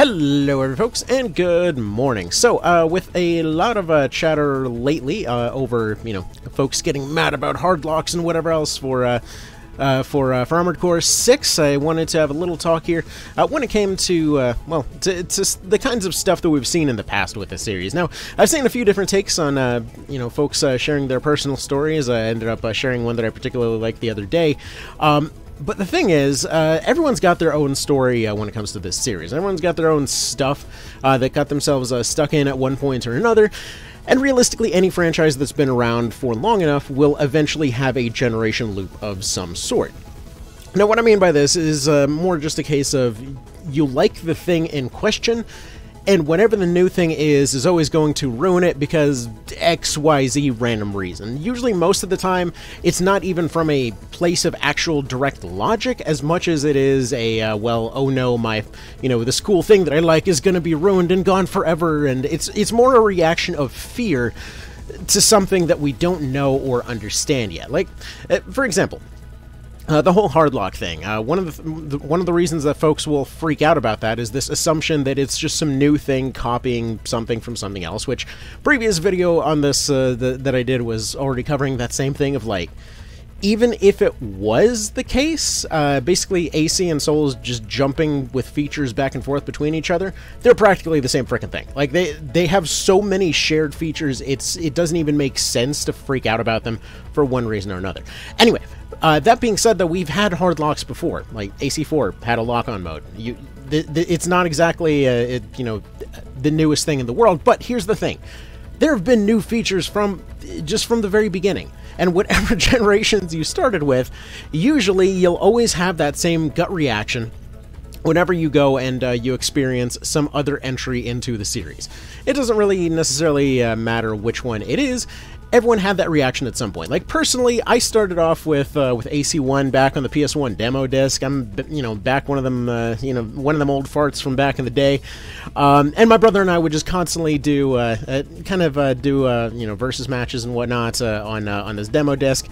Hello everyone folks, and good morning. So, with a lot of chatter lately over, folks getting mad about hard locks and whatever else for Armored Core 6, I wanted to have a little talk here when it came to, to the kinds of stuff that we've seen in the past with the series. Now, I've seen a few different takes on, folks sharing their personal stories. I ended up sharing one that I particularly liked the other day. But the thing is, everyone's got their own story when it comes to this series. Everyone's got their own stuff that got themselves stuck in at one point or another. And realistically, any franchise that's been around for long enough will eventually have a generation loop of some sort. Now, what I mean by this is more just a case of you like the thing in question, and whatever the new thing is always going to ruin it because XYZ random reason. Usually, most of the time, it's not even from a place of actual direct logic as much as it is a, well, oh no, my, this cool thing that I like is going to be ruined and gone forever, and it's more a reaction of fear to something that we don't know or understand yet. Like, for example, the whole hard lock thing. One of the reasons that folks will freak out about that is this assumption that it's just some new thing copying something from something else, which previous video on this that I did was already covering that same thing of, like, even if it was the case, basically AC and Souls just jumping with features back and forth between each other, they're practically the same freaking thing. Like, they have so many shared features, it doesn't even make sense to freak out about them for one reason or another. Anyway, that being said, though, we've had hard locks before. Like, AC4 had a lock-on mode. It's not exactly, the newest thing in the world, but here's the thing. There have been new features just from the very beginning. And whatever generations you started with, usually you'll always have that same gut reaction whenever you go and you experience some other entry into the series. It doesn't really necessarily matter which one it is. Everyone had that reaction at some point. Like, personally, I started off with AC1 back on the PS1 demo disc. I'm, back one of them, one of them old farts from back in the day. And my brother and I would just constantly do, versus matches and whatnot on this demo disc.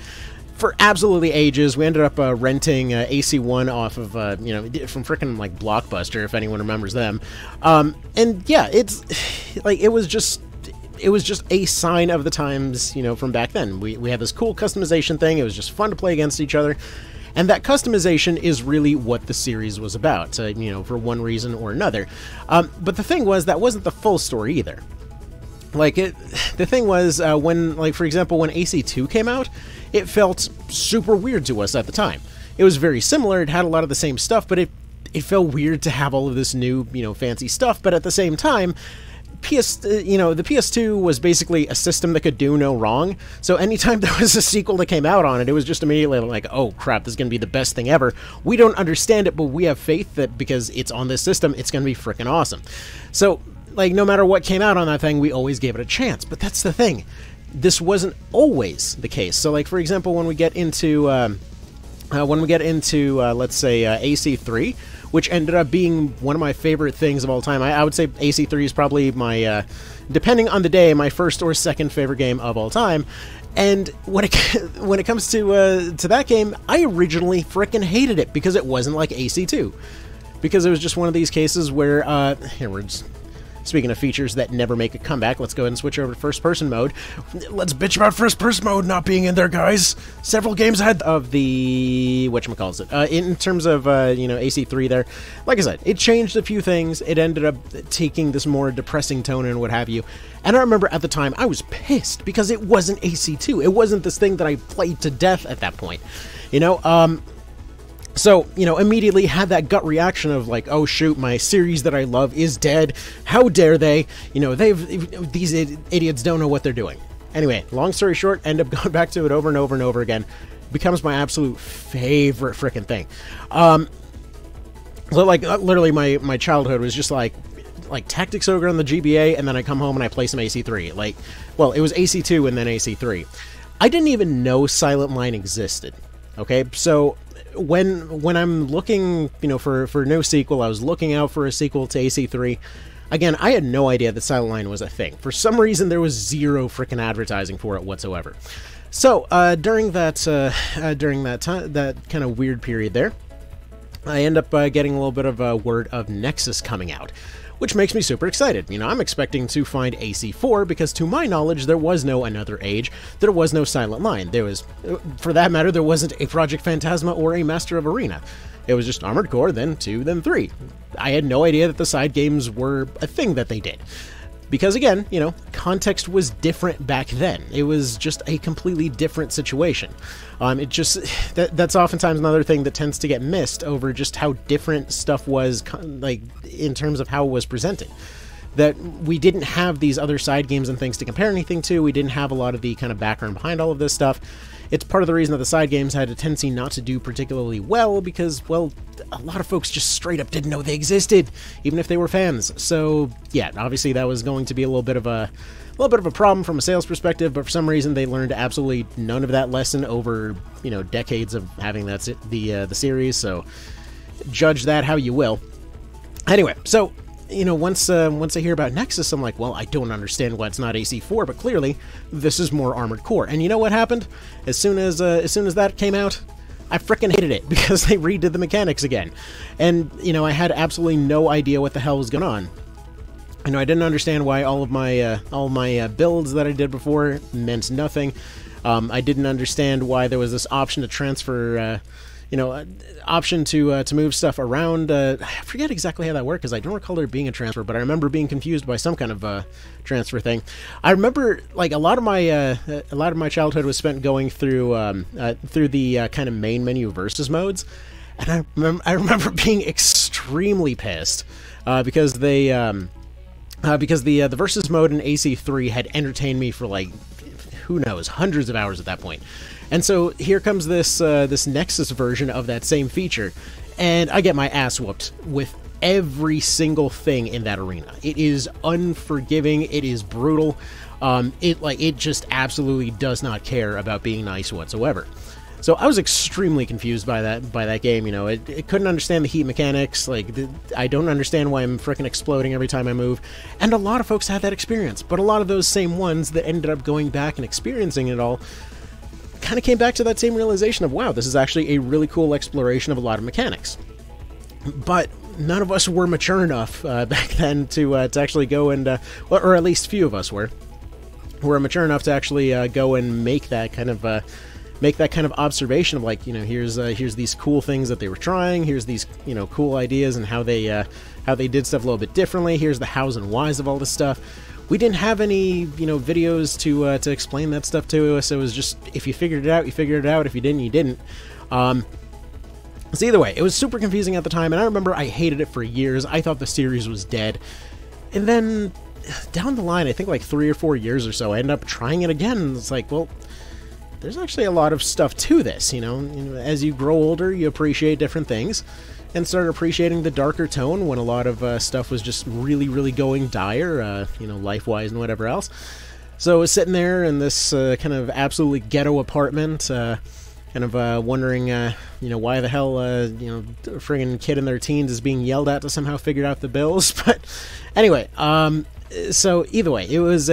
For absolutely ages. We ended up renting AC1 off of, from frickin' like Blockbuster, if anyone remembers them. And yeah, it's like, it was just a sign of the times, from back then. We had this cool customization thing. It was just fun to play against each other. And that customization is really what the series was about, for one reason or another. But the thing was, that wasn't the full story either. Like, the thing was, for example, when AC2 came out, it felt super weird to us at the time. It was very similar. It had a lot of the same stuff, but it felt weird to have all of this new, fancy stuff. But at the same time, the PS2 was basically a system that could do no wrong, so anytime there was a sequel that came out on it, it was just immediately like, oh crap, this is going to be the best thing ever. We don't understand it, but we have faith that because it's on this system, it's going to be freaking awesome. So, like, no matter what came out on that thing, we always gave it a chance. But that's the thing. This wasn't always the case. So, like, for example, when we get into, let's say, AC3, which ended up being one of my favorite things of all time. I would say AC3 is probably my, depending on the day, my first or second favorite game of all time. And when it comes to that game, I originally frickin' hated it because it wasn't like AC2. Because it was just one of these cases where, here, we're just... Speaking of features that never make a comeback, let's go ahead and switch over to first-person mode. Let's bitch about first-person mode not being in there, guys! Several games ahead of the... whatchamacallit. In terms of, AC3 there, like I said, it changed a few things. It ended up taking this more depressing tone and what have you. And I remember at the time, I was pissed because it wasn't AC2. It wasn't this thing that I played to death at that point. So, immediately had that gut reaction of like, oh shoot, my series that I love is dead. How dare they? These idiots don't know what they're doing. Anyway, long story short, end up going back to it over and over and over again. Becomes my absolute favorite frickin' thing. Literally my childhood was just like Tactics Ogre on the GBA, and then I come home and I play some AC3. It was AC2 and then AC3. I didn't even know Silent Line existed. Okay, so when I'm looking, for no sequel, I was looking out for a sequel to AC3. Again, I had no idea that Silent Line was a thing. For some reason, there was zero freaking advertising for it whatsoever. So during that time, that kind of weird period there, I end up getting a little bit of a word of Nexus coming out, which makes me super excited. You know, I'm expecting to find AC4 because, to my knowledge, there was no Another Age, there was no Silent Line, there was, for that matter, there wasn't a Project Phantasma or a Master of Arena. It was just Armored Core, then 2, then 3. I had no idea that the side games were a thing that they did. Because again, you know, context was different back then. It was just a completely different situation. That's oftentimes another thing that tends to get missed over just how different stuff was, like, in terms of how it was presented. That we didn't have these other side games and things to compare anything to. We didn't have a lot of the kind of background behind all of this stuff. It's part of the reason that the side games had a tendency not to do particularly well because, well, a lot of folks just straight up didn't know they existed, even if they were fans. So, yeah, obviously that was going to be a little bit of a problem from a sales perspective, but for some reason they learned absolutely none of that lesson over, you know, decades of having the series, so judge that how you will. Anyway, so, you know, once I hear about Nexus, I'm like, well, I don't understand why it's not AC4, but clearly this is more Armored Core. And you know what happened? As soon as that came out, I frickin' hated it because they redid the mechanics again. And, you know, I had absolutely no idea what the hell was going on. You know, I didn't understand why all my builds that I did before meant nothing. I didn't understand why there was this option to transfer, option to move stuff around. I forget exactly how that worked because I don't recall there being a transfer, but I remember being confused by some kind of transfer thing. I remember, like, a lot of my childhood was spent going through the kind of main menu versus modes, and I remember being extremely pissed because the versus mode in AC3 had entertained me for, like, who knows, hundreds of hours at that point. And so here comes this Nexus version of that same feature, and I get my ass whooped with every single thing in that arena. It is unforgiving, it is brutal, it just absolutely does not care about being nice whatsoever. So I was extremely confused by that game. You know, it couldn't understand the heat mechanics. Like, I don't understand why I'm frickin' exploding every time I move. And a lot of folks had that experience, but a lot of those same ones that ended up going back and experiencing it all kind of came back to that same realization of, wow, this is actually a really cool exploration of a lot of mechanics. But none of us were mature enough back then to actually go and, or at least few of us were mature enough to actually go and make that kind of observation of, like, you know, here's these cool things that they were trying, here's these, you know, cool ideas and how they did stuff a little bit differently, here's the hows and whys of all this stuff. We didn't have any, you know, videos to explain that stuff to us. It was just, if you figured it out, you figured it out. If you didn't, you didn't. So either way, it was super confusing at the time, and I remember I hated it for years. I thought the series was dead. And then down the line, I think like 3 or 4 years or so, I ended up trying it again, and it's like, well, there's actually a lot of stuff to this, you know. As you grow older, you appreciate different things, and start appreciating the darker tone when a lot of stuff was just really, really going dire, you know, life-wise and whatever else. So I was sitting there in this kind of absolutely ghetto apartment, kind of wondering, you know, why the hell, you know, a friggin' kid in their teens is being yelled at to somehow figure out the bills. But anyway, so either way, it was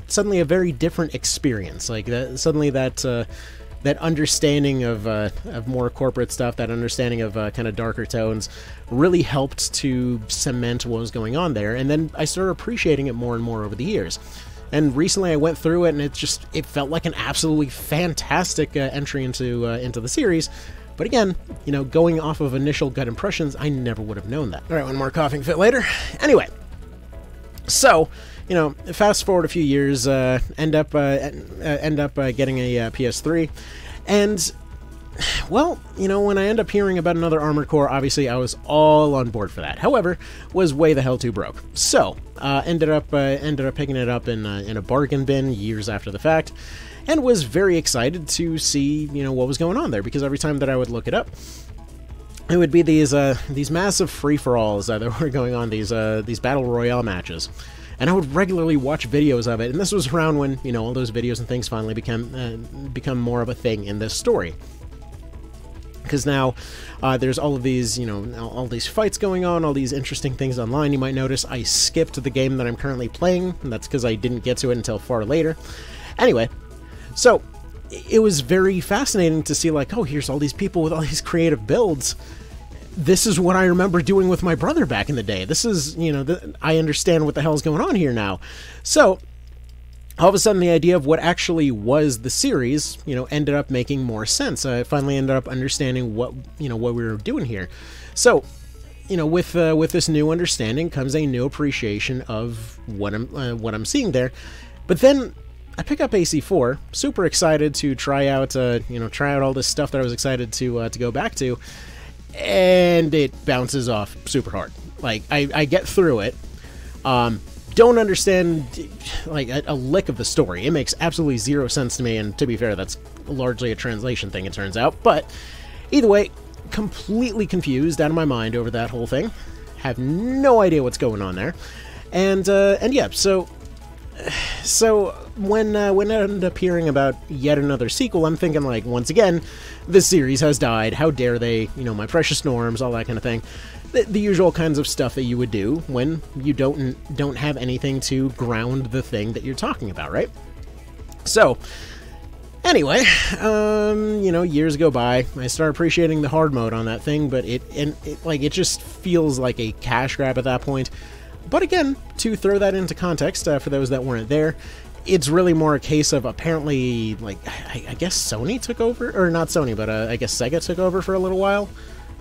suddenly a very different experience. Like, suddenly that understanding of more corporate stuff, that understanding of kind of darker tones, really helped to cement what was going on there. And then I started appreciating it more and more over the years. And recently I went through it, and it felt like an absolutely fantastic entry into the series. But again, you know, going off of initial gut impressions, I never would have known that. All right, one more coughing fit later. Anyway. So, you know, fast forward a few years, end up getting a PS3, and, well, you know, when I end up hearing about another Armored Core, obviously I was all on board for that. However, was way the hell too broke. So, ended up picking it up in a bargain bin years after the fact, and was very excited to see, you know, what was going on there, because every time that I would look it up, it would be these massive free-for-alls that were going on, these battle royale matches, and I would regularly watch videos of it. And this was around when, you know, all those videos and things finally become more of a thing in this story, because now there's all of these, you know, all these fights going on, all these interesting things online. You might notice I skipped the game that I'm currently playing, and that's because I didn't get to it until far later. Anyway, so it was very fascinating to see, like, oh, here's all these people with all these creative builds, this is what I remember doing with my brother back in the day. This is, I understand what the hell's going on here now. So, all of a sudden, the idea of what actually was the series, ended up making more sense. I finally ended up understanding what we were doing here. So, with this new understanding comes a new appreciation of what I'm seeing there. But then I pick up AC4, super excited to try out all this stuff that I was excited to go back to, and it bounces off super hard. Like, I get through it, don't understand like a lick of the story. It makes absolutely zero sense to me, and to be fair, that's largely a translation thing, it turns out. But either way, completely confused, out of my mind over that whole thing. Have no idea what's going on there, and yeah, so when it ended up hearing about yet another sequel, I'm thinking, like, once again, this series has died. How dare they? My precious norms, all that kind of thing. The usual kinds of stuff that you would do when you don't have anything to ground the thing that you're talking about, right? So, anyway, years go by. I start appreciating the hard mode on that thing, but it just feels like a cash grab at that point. But again, to throw that into context for those that weren't there, it's really more a case of apparently, like, I guess Sony took over, or not Sony, but I guess Sega took over for a little while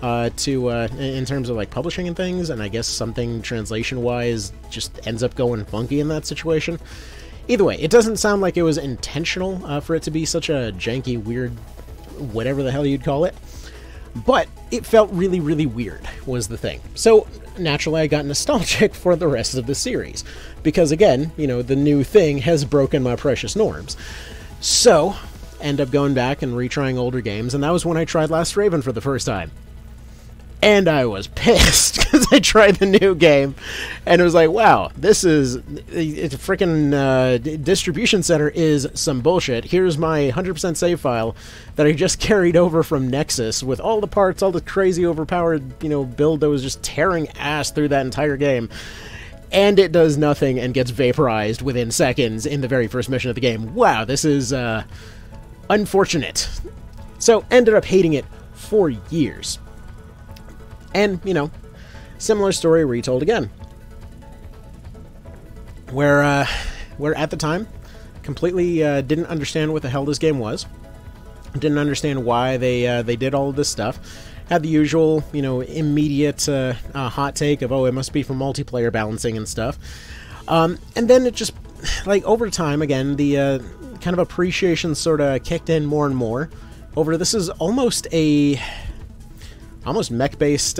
in terms of like publishing and things, and I guess something translation-wise just ends up going funky in that situation. Either way, it doesn't sound like it was intentional for it to be such a janky, weird, whatever the hell you'd call it. But it felt really, really weird, was the thing. So, naturally, I got nostalgic for the rest of the series. Because, again, the new thing has broken my precious norms. So, end up going back and retrying older games, and that was when I tried Last Raven for the first time. And I was pissed, because I tried the new game, and it was like, wow, it's a freaking distribution center is some bullshit. Here's my 100% save file that I just carried over from Nexus with all the parts, all the crazy overpowered, build that was just tearing ass through that entire game. And it does nothing and gets vaporized within seconds in the very first mission of the game. Wow, this is unfortunate. So, ended up hating it for years. And, similar story retold again. Where at the time, completely didn't understand what the hell this game was. Didn't understand why they did all of this stuff. Had the usual, immediate hot take of, oh, it must be for multiplayer balancing and stuff. And then it just, like, over time, again, the kind of appreciation sort of kicked in more and more. This is almost mech-based,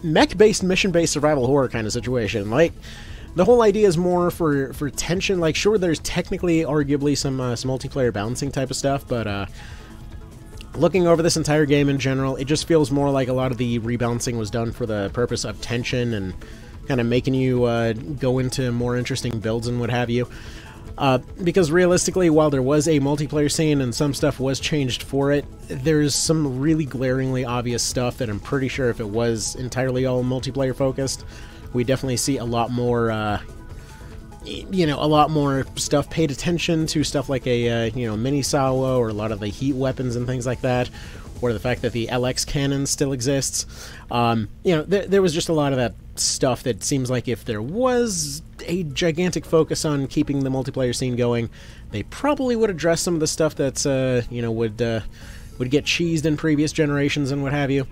mission-based survival horror kind of situation. Like, the whole idea is more for tension. Like, sure, there's technically, arguably, some multiplayer balancing type of stuff, but looking over this entire game in general, it just feels more like a lot of the rebalancing was done for the purpose of tension and kind of making you go into more interesting builds and what have you. Because realistically, while there was a multiplayer scene and some stuff was changed for it, there's some really glaringly obvious stuff that I'm pretty sure if it was entirely all multiplayer focused, we definitely see a lot more, a lot more stuff paid attention to, stuff like a, mini salvo, or a lot of the heat weapons and things like that, or the fact that the LX cannon still exists. There was just a lot of that stuff that seems like if there was a gigantic focus on keeping the multiplayer scene going, they probably would address some of the stuff that's, would get cheesed in previous generations and what have you.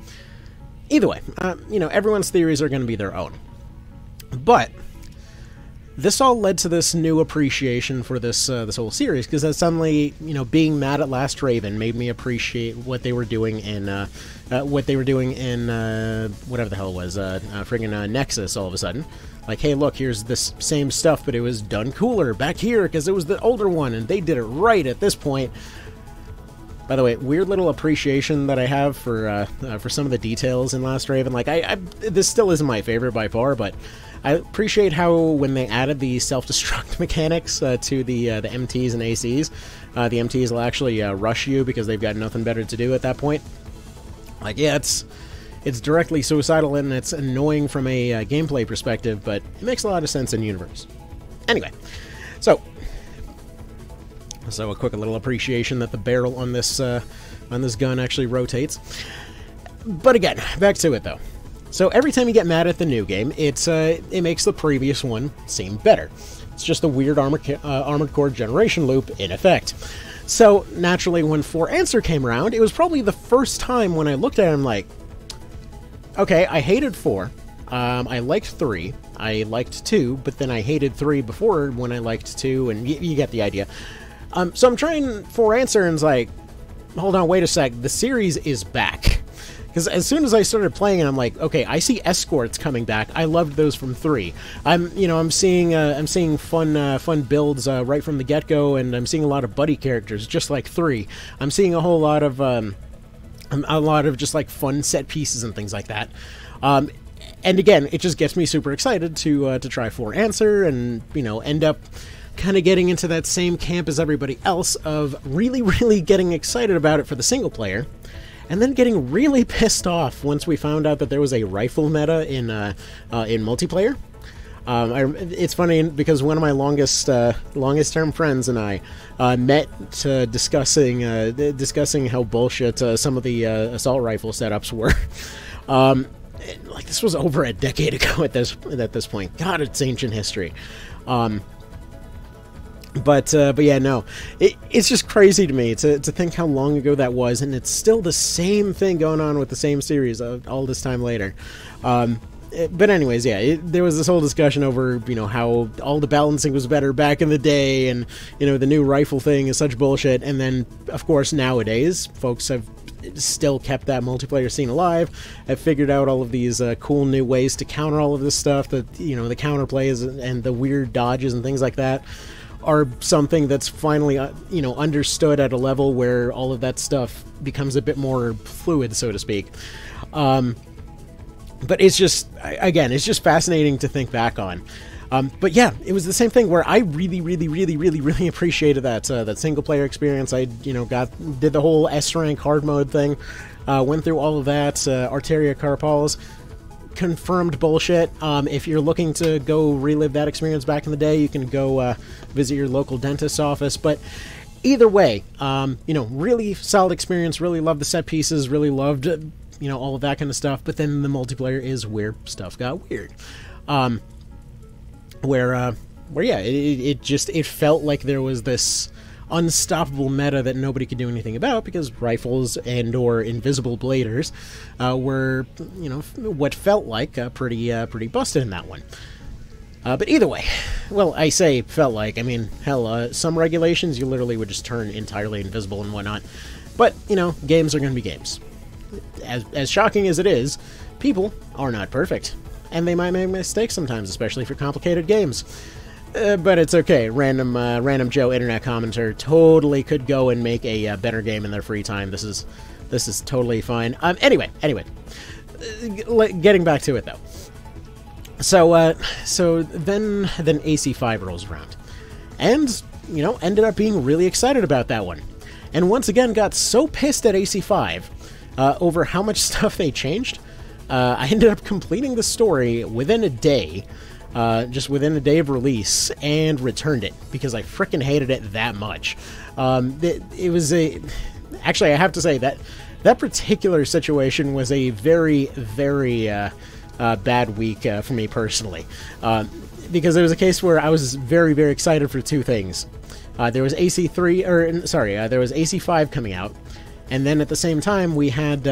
Either way, everyone's theories are going to be their own. But this all led to this new appreciation for this whole series, because suddenly, being mad at Last Raven made me appreciate what they were doing in whatever the hell it was, friggin' Nexus. All of a sudden, like, hey, look, here's this same stuff, but it was done cooler back here because it was the older one, and they did it right at this point. By the way, weird little appreciation that I have for some of the details in Last Raven. Like, this still isn't my favorite by far, but I appreciate how when they added the self-destruct mechanics to the MTs and ACs, the MTs will actually rush you because they've got nothing better to do at that point. Like, yeah, it's directly suicidal and it's annoying from a gameplay perspective, but it makes a lot of sense in universe. Anyway, so a quick little appreciation that the barrel on this gun actually rotates. But again, back to it though. So every time you get mad at the new game, it makes the previous one seem better. It's just a weird Armored Core generation loop in effect. So naturally, when 4 Answer came around, it was probably the first time when I looked at him like, okay, I hated 4, I liked 3, I liked 2, but then I hated 3 before when I liked 2, and you get the idea. So I'm trying 4 Answer, and it's like, hold on, wait a sec, the series is back. Because as soon as I started playing it, I'm like, okay, I see escorts coming back. I loved those from 3. I'm seeing fun builds right from the get-go, and I'm seeing a lot of buddy characters just like 3. I'm seeing a whole lot of just like fun set pieces and things like that. And again, it just gets me super excited to try 4 Answer, and end up kind of getting into that same camp as everybody else of really getting excited about it for the single player. And then getting really pissed off once we found out that there was a rifle meta in multiplayer. It's funny because one of my longest term friends and I met discussing how bullshit some of the assault rifle setups were. Like this was over a decade ago at this point. God, it's ancient history. But yeah, no, it's just crazy to me to think how long ago that was, and it's still the same thing going on with the same series all this time later. But anyways, yeah, there was this whole discussion over, how all the balancing was better back in the day, and, the new rifle thing is such bullshit, and then, of course, nowadays, folks have still kept that multiplayer scene alive, have figured out all of these cool new ways to counter all of this stuff, that, the counterplays and the weird dodges and things like that are something that's finally, understood at a level where all of that stuff becomes a bit more fluid, so to speak. But it's just, again, it's just fascinating to think back on. But yeah, it was the same thing where I really appreciated that single player experience. I, did the whole S rank hard mode thing, went through all of that, Arteria Carpals. Confirmed bullshit. If you're looking to go relive that experience back in the day, you can go visit your local dentist's office. But either way, really solid experience. Really loved the set pieces. Really loved, all of that kind of stuff. But then the multiplayer is where stuff got weird. Where yeah, it felt like there was this unstoppable meta that nobody could do anything about because rifles and or invisible bladers were, what felt like pretty busted in that one. But either way, well, I say felt like, I mean, hell, some regulations you literally would just turn entirely invisible and whatnot. But, games are going to be games. As shocking as it is, people are not perfect. And they might make mistakes sometimes, especially for complicated games. But it's okay. Random Joe internet commenter totally could go and make a better game in their free time. This is totally fine. Anyway, getting back to it though. So then AC5 rolls around, and ended up being really excited about that one, and once again got so pissed at AC5 over how much stuff they changed. I ended up completing the story within a day. Just within a day of release, and returned it because I frickin' hated it that much. It was actually, I have to say that particular situation was a very bad week for me personally, because it was a case where I was very excited for two things. There was there was AC5 coming out, and then at the same time we had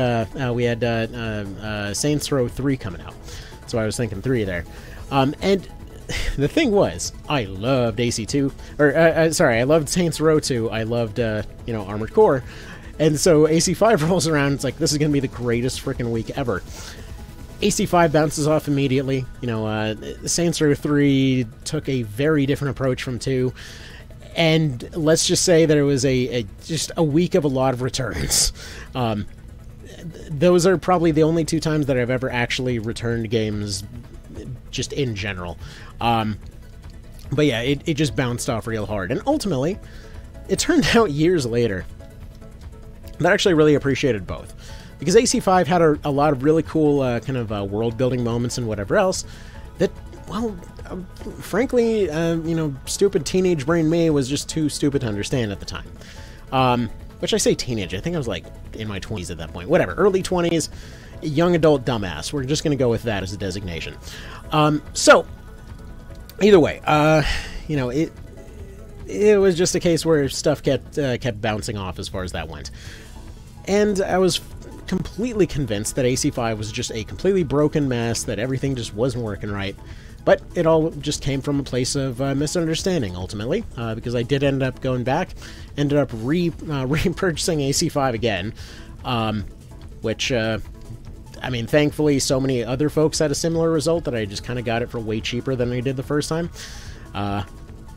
Saints Row 3 coming out. So I was thinking 3 there. And the thing was, I loved AC2, I loved Saints Row 2, I loved, Armored Core, and so AC5 rolls around, it's like, this is gonna be the greatest frickin' week ever. AC5 bounces off immediately, Saints Row 3 took a very different approach from 2, and let's just say that it was just a week of a lot of returns. Those are probably the only 2 times that I've ever actually returned games just in general. But yeah, it just bounced off real hard. And ultimately, it turned out years later that I actually really appreciated both. Because AC5 had a lot of really cool world-building moments and whatever else that, well, frankly, stupid teenage brain me was just too stupid to understand at the time. Which I say teenage, I think I was like in my 20s at that point. Whatever, early 20s. young adult dumbass. We're just going to go with that as a designation. So, either way, you know, it was just a case where stuff kept bouncing off as far as that went. And I was completely convinced that AC5 was just a completely broken mess, that everything just wasn't working right. But it all just came from a place of misunderstanding, ultimately, because I did end up going back, ended up repurchasing AC5 again, which, I mean, thankfully, so many other folks had a similar result that I just kind of got it for way cheaper than I did the first time.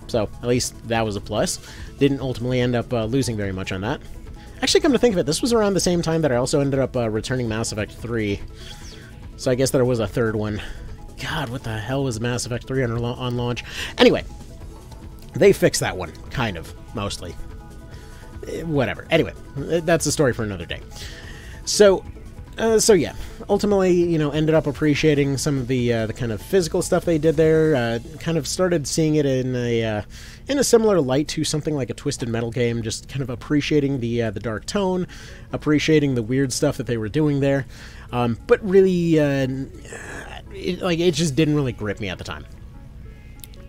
So, at least that was a plus. Didn't ultimately end up losing very much on that. Actually, come to think of it, this was around the same time that I also ended up returning Mass Effect 3. So I guess there was a third one. God, what the hell was Mass Effect 3 on launch? Anyway, they fixed that one, kind of, mostly. Whatever. Anyway, that's a story for another day. So yeah, ultimately, you know, ended up appreciating some of the kind of physical stuff they did there. Kind of started seeing it in a similar light to something like a Twisted Metal game. Just kind of appreciating the dark tone, appreciating the weird stuff that they were doing there. But really, it just didn't really grip me at the time.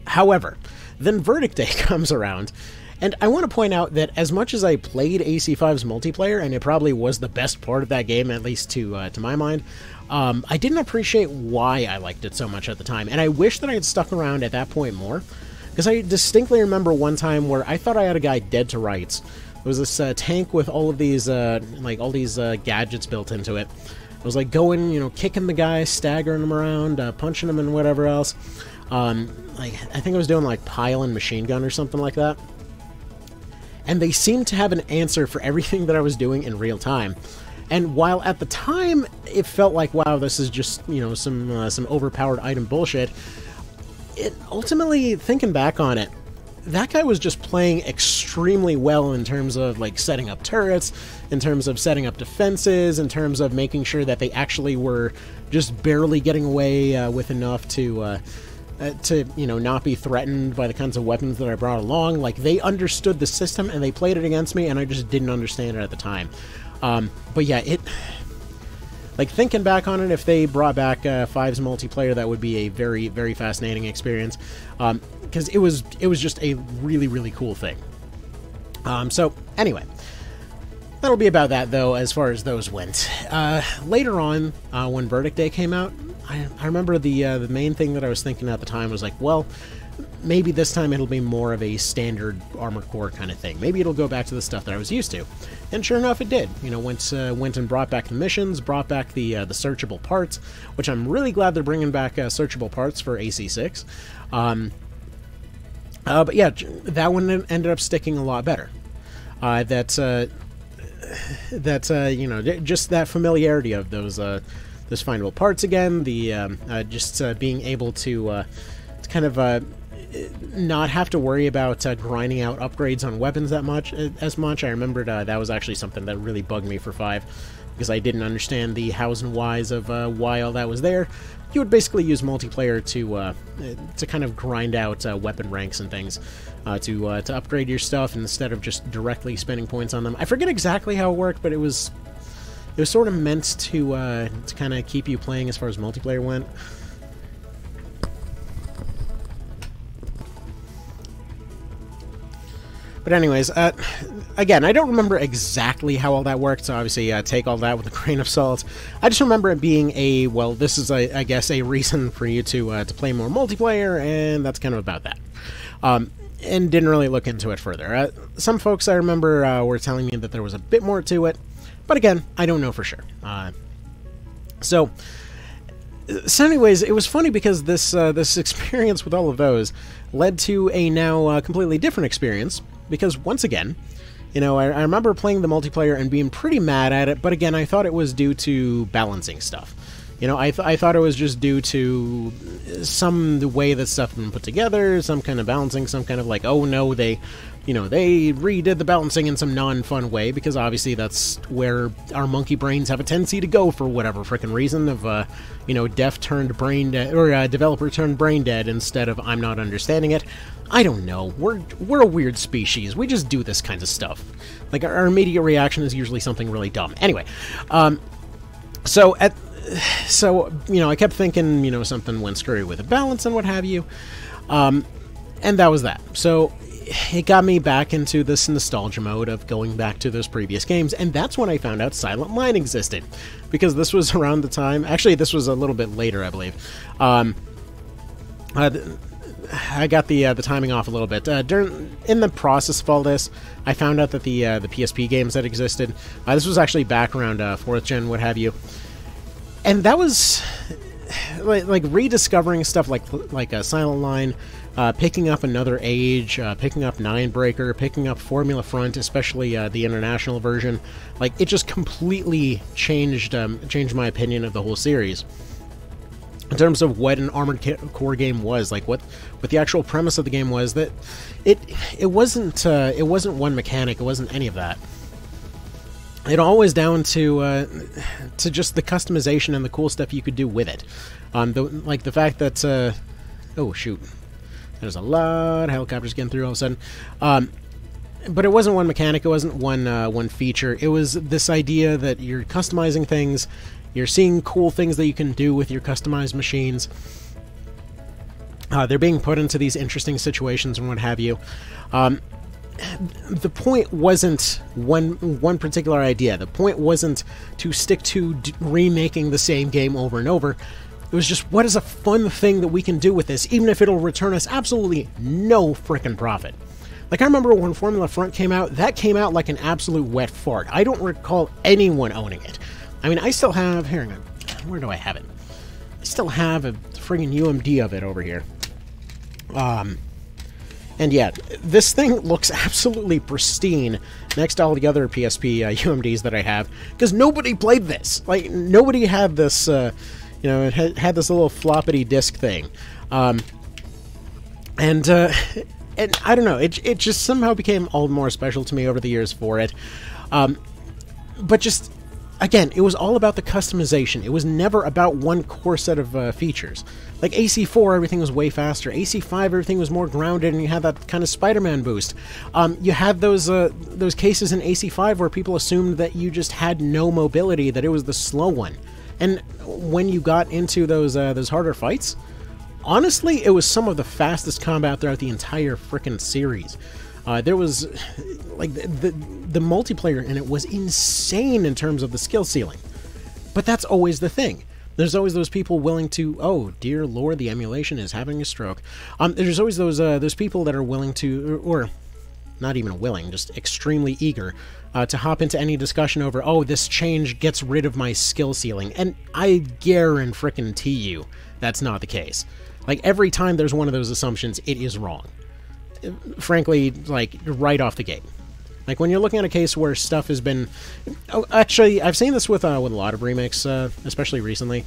However, then Verdict Day comes around. And I want to point out that as much as I played AC5's multiplayer, and it probably was the best part of that game, at least to my mind, I didn't appreciate why I liked it so much at the time. And I wish that I had stuck around at that point more, because I distinctly remember one time where I thought I had a guy dead to rights. There was this tank with all of these, gadgets built into it. I was like going, you know, kicking the guy, staggering him around, punching him and whatever else. I think I was doing like pile and machine gun or something like that. And they seemed to have an answer for everything that I was doing in real time. And while at the time it felt like, wow, this is just, you know, some overpowered item bullshit, it ultimately, thinking back on it, that guy was just playing extremely well in terms of, like, setting up turrets, in terms of setting up defenses, in terms of making sure that they actually were just barely getting away with enough to, you know, not be threatened by the kinds of weapons that I brought along. Like, they understood the system, and they played it against me, and I just didn't understand it at the time. But yeah, like, thinking back on it, if they brought back 5's multiplayer, that would be a very, very fascinating experience. Because it was just a really, really cool thing. So, anyway. That'll be about that, though, as far as those went. Later on, when Verdict Day came out, I remember the main thing that I was thinking at the time was like, well, maybe this time it'll be more of a standard Armored Core kind of thing. Maybe it'll go back to the stuff that I was used to. And sure enough, it did. You know, went and brought back the missions, brought back the searchable parts, which I'm really glad they're bringing back searchable parts for AC6. But yeah, that one ended up sticking a lot better. You know, just that familiarity of those findable parts again, the being able to kind of not have to worry about grinding out upgrades on weapons as much. I remembered that was actually something that really bugged me for 5, because I didn't understand the hows and whys of why all that was there. You would basically use multiplayer to kind of grind out weapon ranks and things to upgrade your stuff instead of just directly spending points on them. I forget exactly how it worked, but it was sort of meant to kind of keep you playing as far as multiplayer went. But anyways, again, I don't remember exactly how all that worked, so obviously take all that with a grain of salt. I just remember it being well, this is, I guess, a reason for you to play more multiplayer, and that's kind of about that. And didn't really look into it further. Some folks I remember were telling me that there was a bit more to it, but again, I don't know for sure. So anyways, it was funny because this experience with all of those led to a now completely different experience. Because once again, you know, I remember playing the multiplayer and being pretty mad at it, but again, I thought it was due to balancing stuff. You know, I thought it was just due to the way that stuff had been put together, some kind of balancing, some kind of like, oh no, they redid the balancing in some non-fun way, because obviously that's where our monkey brains have a tendency to go for whatever frickin' reason of, you know, dev turned brain dead, or developer turned brain dead instead of I'm not understanding it. I don't know. We're a weird species. We just do this kind of stuff. Like, our immediate reaction is usually something really dumb. Anyway, So I kept thinking, something went screwy with the balance and what have you, and that was that. So it got me back into this nostalgia mode of going back to those previous games, and that's when I found out Silent Line existed, because this was around the time. Actually, this was a little bit later, I believe. I got the timing off a little bit. In the process of all this, I found out that the PSP games that existed. This was actually back around 4th gen, what have you, and that was like rediscovering stuff like a Silent Line, picking up Another Age, picking up Ninebreaker, picking up Formula Front, especially the international version. Like, it just completely changed my opinion of the whole series in terms of what an Armored Core game was, like what the actual premise of the game was. That it wasn't one mechanic, it wasn't any of that. It all was down to just the customization and the cool stuff you could do with it. Like the fact that oh shoot, there's a lot of helicopters getting through all of a sudden. But it wasn't one mechanic, it wasn't one feature. It was this idea that you're customizing things. You're seeing cool things that you can do with your customized machines. They're being put into these interesting situations and what have you. The point wasn't one particular idea. The point wasn't to stick to remaking the same game over and over. It was just, what is a fun thing that we can do with this, even if it'll return us absolutely no frickin' profit. Like, I remember when Formula Front came out, that came out like an absolute wet fart. I don't recall anyone owning it. I mean, I still have... Here, where do I have it? I still have a friggin' UMD of it over here. And yeah, this thing looks absolutely pristine next to all the other PSP UMDs that I have, because nobody played this. Like, nobody had this, it had this little floppity disk thing. And I don't know, it just somehow became all the more special to me over the years for it. But just... Again, it was all about the customization. It was never about one core set of features. Like AC4, everything was way faster. AC5, everything was more grounded, and you had that kind of Spider-Man boost. You had those cases in AC5 where people assumed that you just had no mobility, that it was the slow one. And when you got into those harder fights, honestly, it was some of the fastest combat throughout the entire frickin' series. There was, like, the multiplayer in it was insane in terms of the skill ceiling. But that's always the thing. There's always those people willing to, oh, dear lord, the emulation is having a stroke. There's always those people that are willing to, or not even willing, just extremely eager, to hop into any discussion over, oh, this change gets rid of my skill ceiling. And I guarantee you that's not the case. Like, every time there's one of those assumptions, it is wrong. Frankly, like, right off the gate. Like, when you're looking at a case where stuff has been... Oh, actually, I've seen this with a lot of remakes, especially recently.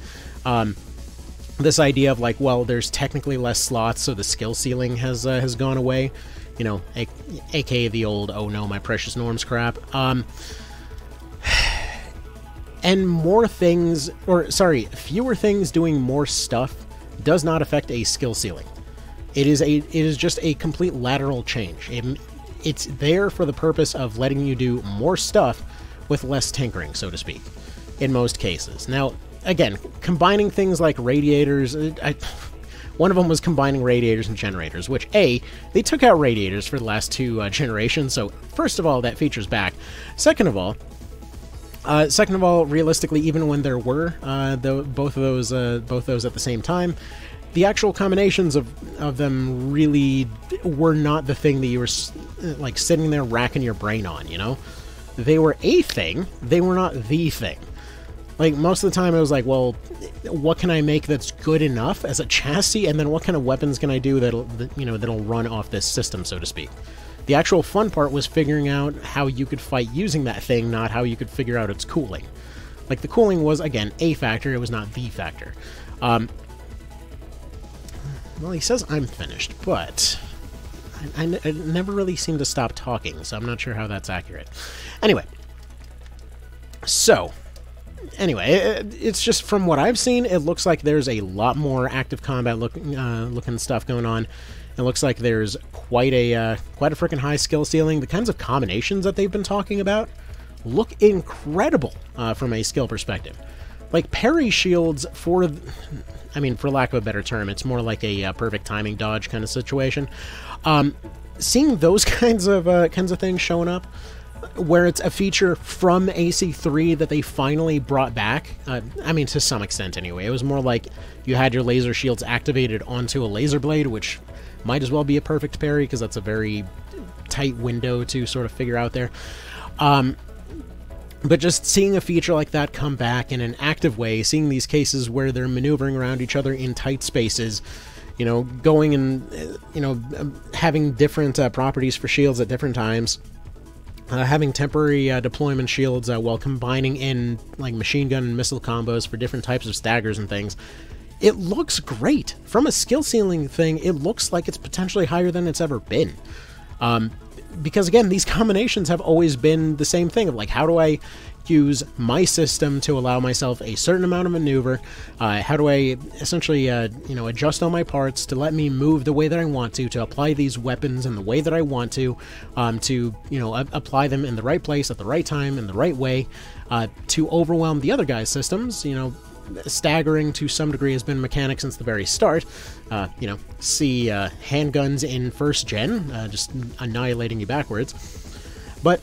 This idea of, like, well, there's technically less slots, so the skill ceiling has gone away. You know, aka the old, oh no, my precious norms crap. And more things... Or, sorry, fewer things doing more stuff does not affect a skill ceiling. It is just a complete lateral change. It's there for the purpose of letting you do more stuff with less tinkering, so to speak, in most cases. Now, again, combining things like radiators... one of them was combining radiators and generators, which, A, they took out radiators for the last two generations, so first of all, that feature's back. Second of all, realistically, even when there were both those at the same time, the actual combinations of them really were not the thing that you were, like, sitting there racking your brain on, you know? They were a thing, they were not the thing. Like, most of the time it was like, well, what can I make that's good enough as a chassis, and then what kind of weapons can I do that'll run off this system, so to speak. The actual fun part was figuring out how you could fight using that thing, not how you could figure out its cooling. Like, the cooling was, again, a factor, it was not the factor. Well, he says I'm finished, but I never really seem to stop talking, so I'm not sure how that's accurate. Anyway, it's just from what I've seen, it looks like there's a lot more active combat looking stuff going on. It looks like there's quite a freaking high skill ceiling. The kinds of combinations that they've been talking about look incredible from a skill perspective. like parry shields for, I mean, for lack of a better term, it's more like a perfect timing dodge kind of situation. Seeing those kinds of things showing up, where it's a feature from AC3 that they finally brought back, I mean, to some extent anyway. It was more like you had your laser shields activated onto a laser blade, which might as well be a perfect parry, because that's a very tight window to sort of figure out there. But just seeing a feature like that come back in an active way, seeing these cases where they're maneuvering around each other in tight spaces, you know, going and, you know, having different properties for shields at different times, having temporary deployment shields while combining in, like, machine gun and missile combos for different types of staggers and things. It looks great. From a skill ceiling thing, it looks like it's potentially higher than it's ever been. Because, again, these combinations have always been the same thing of, like, how do I use my system to allow myself a certain amount of maneuver? How do I essentially, you know, adjust all my parts to let me move the way that I want to apply these weapons in the way that I want to, you know, apply them in the right place at the right time in the right way, to overwhelm the other guy's systems. You know, staggering to some degree has been a mechanic since the very start. You know, see handguns in first gen, just annihilating you backwards. But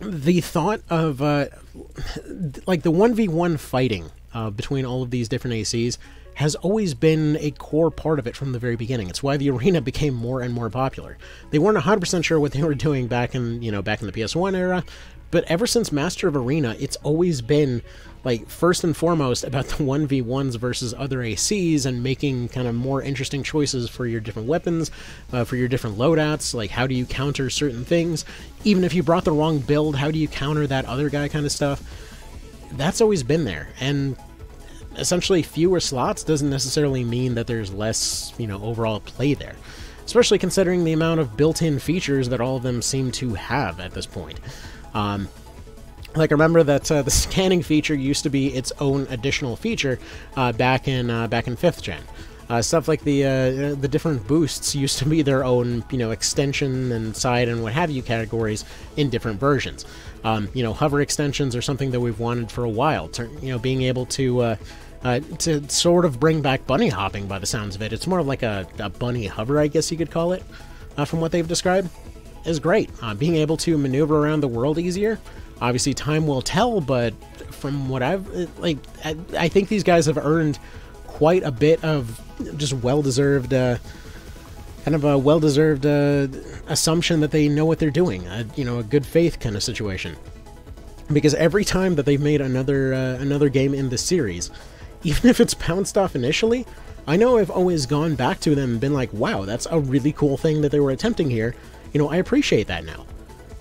the thought of, like, the 1v1 fighting between all of these different ACs has always been a core part of it from the very beginning. It's why the arena became more and more popular. They weren't 100% sure what they were doing back in, you know, back in the PS1 era, but ever since Master of Arena, it's always been, like, first and foremost about the 1v1s versus other ACs and making kind of more interesting choices for your different weapons, for your different loadouts. Like, how do you counter certain things? Even if you brought the wrong build, how do you counter that other guy kind of stuff? That's always been there. And essentially fewer slots doesn't necessarily mean that there's less, you know, overall play there. Especially considering the amount of built-in features that all of them seem to have at this point. Like, remember that the scanning feature used to be its own additional feature back in 5th gen. Stuff like the different boosts used to be their own, you know, extension and side and what have you categories in different versions. You know, hover extensions are something that we've wanted for a while. You know, being able to sort of bring back bunny hopping by the sounds of it. It's more like a bunny hover, I guess you could call it, from what they've described, is great. Being able to maneuver around the world easier. Obviously, time will tell, but from what I've, like, I think these guys have earned quite a bit of just well-deserved, kind of a well-deserved assumption that they know what they're doing. You know, a good faith kind of situation. Because every time that they've made another game in this series, even if it's bounced off initially, I know I've always gone back to them and been like, wow, that's a really cool thing that they were attempting here. You know, I appreciate that now.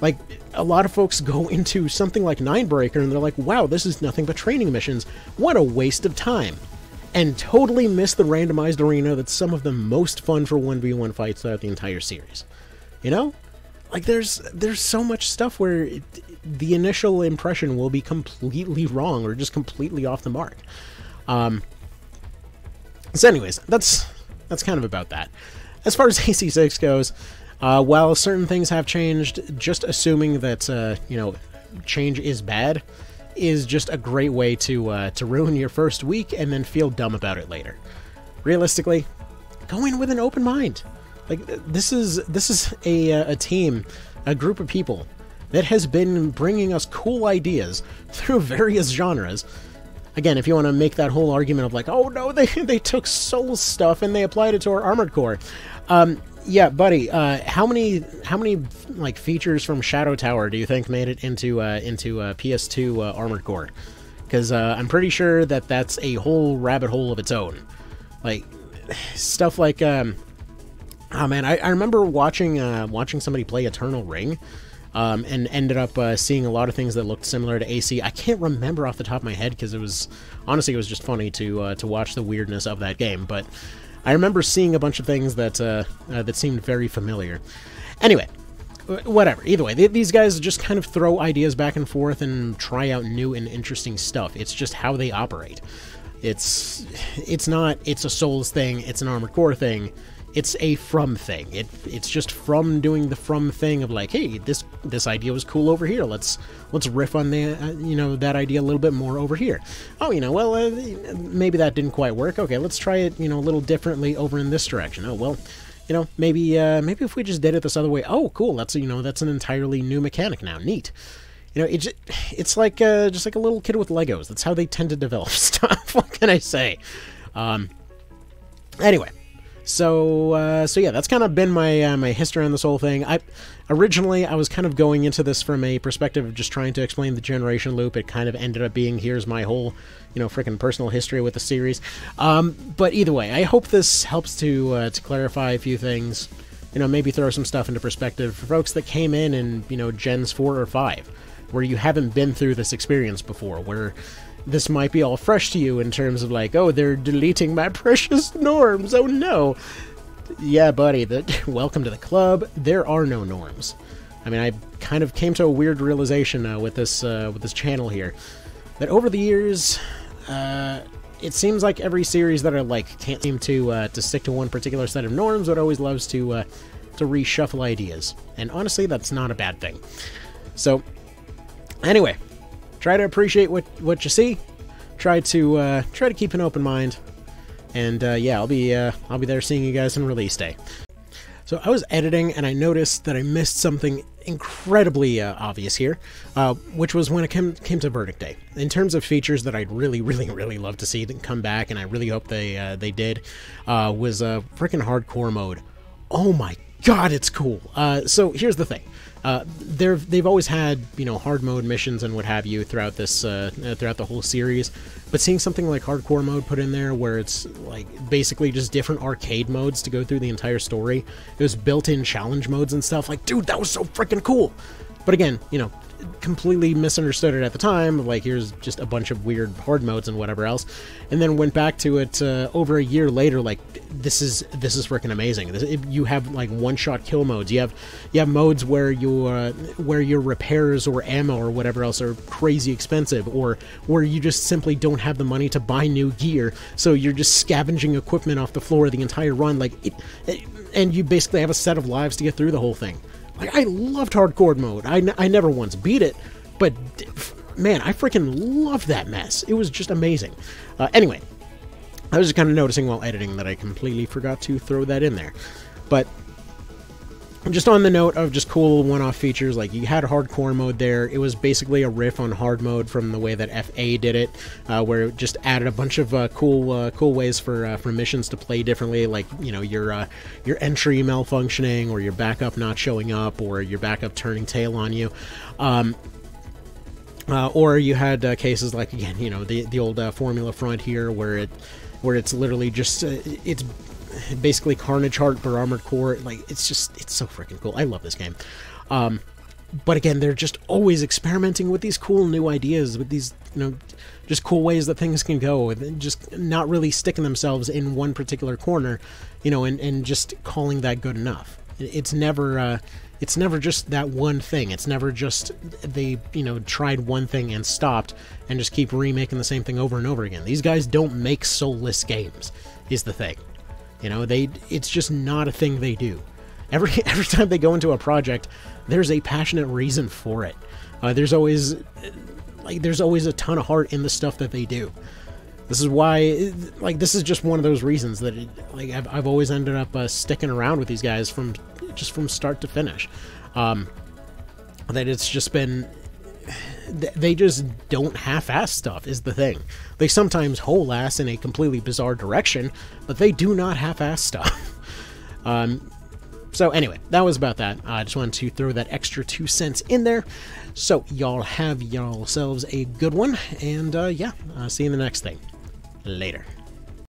Like, a lot of folks go into something like Ninebreaker and they're like, wow, this is nothing but training missions. What a waste of time. And totally miss the randomized arena that's some of the most fun for 1v1 fights throughout the entire series. You know? Like, there's so much stuff where the initial impression will be completely wrong or just completely off the mark. So anyways, that's kind of about that. As far as AC6 goes, while certain things have changed, just assuming that, you know, change is bad is just a great way to ruin your first week and then feel dumb about it later. Realistically, go in with an open mind. Like, this is a team, a group of people that has been bringing us cool ideas through various genres. Again, if you want to make that whole argument of like, oh no, they took Soul stuff and they applied it to our Armored Core. Yeah, buddy. How many like features from Shadow Tower do you think made it into PS2 Armored Core? Because I'm pretty sure that that's a whole rabbit hole of its own. Like stuff like oh man, I remember watching somebody play Eternal Ring, and ended up seeing a lot of things that looked similar to AC. I can't remember off the top of my head because it was just funny to watch the weirdness of that game, but I remember seeing a bunch of things that that seemed very familiar. Anyway, whatever. Either way, these guys just kind of throw ideas back and forth and try out new and interesting stuff. It's just how they operate. It's not, it's a Souls thing, it's an Armored Core thing, it's a From thing. It's just From doing the From thing of like, hey, this idea was cool over here, let's riff on the, that idea a little bit more over here. Oh, well, maybe that didn't quite work, okay, let's try it, a little differently over in this direction. Oh, well, maybe if we just did it this other way, oh, cool, that's an entirely new mechanic now, neat. It's like just like a little kid with Legos. That's how they tend to develop stuff. What can I say? Anyway, so yeah, that's kind of been my my history on this whole thing. Originally I was kind of going into this from a perspective of just trying to explain the generation loop. It kind of ended up being, here's my whole freaking personal history with the series. But either way, I hope this helps to clarify a few things. Maybe throw some stuff into perspective for folks that came in Gens 4 or 5. Where you haven't been through this experience before, where this might be all fresh to you in terms of like, oh, they're deleting my precious norms, oh no. Yeah, buddy, welcome to the club. There are no norms. I mean, I kind of came to a weird realization with this channel here, that over the years, it seems like every series that I like can't seem to stick to one particular set of norms, but always loves to reshuffle ideas. And honestly, that's not a bad thing. So, anyway, try to appreciate what you see. Try to keep an open mind, and yeah, I'll be there seeing you guys on release day. So I was editing and I noticed that I missed something incredibly obvious here, which was when it came to Verdict Day. In terms of features that I'd really love to see come back, and I really hope they did, was a freaking hardcore mode. Oh my god, it's cool. So here's the thing. They've always had, hard mode missions and what have you throughout this, throughout the whole series, but seeing something like hardcore mode put in there where it's like basically just different arcade modes to go through the entire story, it was built-in challenge modes and stuff, like, dude, that was so freaking cool. But again, completely misunderstood it at the time, like, here's just a bunch of weird hard modes and whatever else, and then went back to it over a year later, like, this is freaking amazing. You have like one-shot kill modes. You have modes where your repairs or ammo or whatever else are crazy expensive, or where you just simply don't have the money to buy new gear, so you're just scavenging equipment off the floor the entire run, like and you basically have a set of lives to get through the whole thing. Like, I loved hardcore mode. I never once beat it, but man, I freaking loved that mess. It was just amazing. Anyway, I was just kind of noticing while editing that I completely forgot to throw that in there. But just on the note of just cool one-off features, like, you had hardcore mode there. It was basically a riff on hard mode from the way that FA did it, where it just added a bunch of cool ways for missions to play differently, like, your entry malfunctioning, or your backup not showing up, or your backup turning tail on you. Or you had cases like, again, the old Formula Front here, where it's literally just it's basically Carnage Heart for Armored Core. Like, it's so freaking cool. I love this game. But again, they're just always experimenting with these cool new ideas, with these, just cool ways that things can go, and just not really sticking themselves in one particular corner, and just calling that good enough. It's never just that one thing. It's never just they, tried one thing and stopped and just keep remaking the same thing over and over again. These guys don't make soulless games, is the thing. It's just not a thing they do. Every time they go into a project, there's a passionate reason for it. There's always a ton of heart in the stuff that they do. This is why, this is just one of those reasons that I've always ended up sticking around with these guys from start to finish. That it's just been, they just don't half-ass stuff, is the thing. They sometimes whole-ass in a completely bizarre direction, but they do not half-ass stuff. So anyway, that was about that. I just wanted to throw that extra 2 cents in there. So y'all have yourselves a good one, and yeah, see you in the next thing. Later.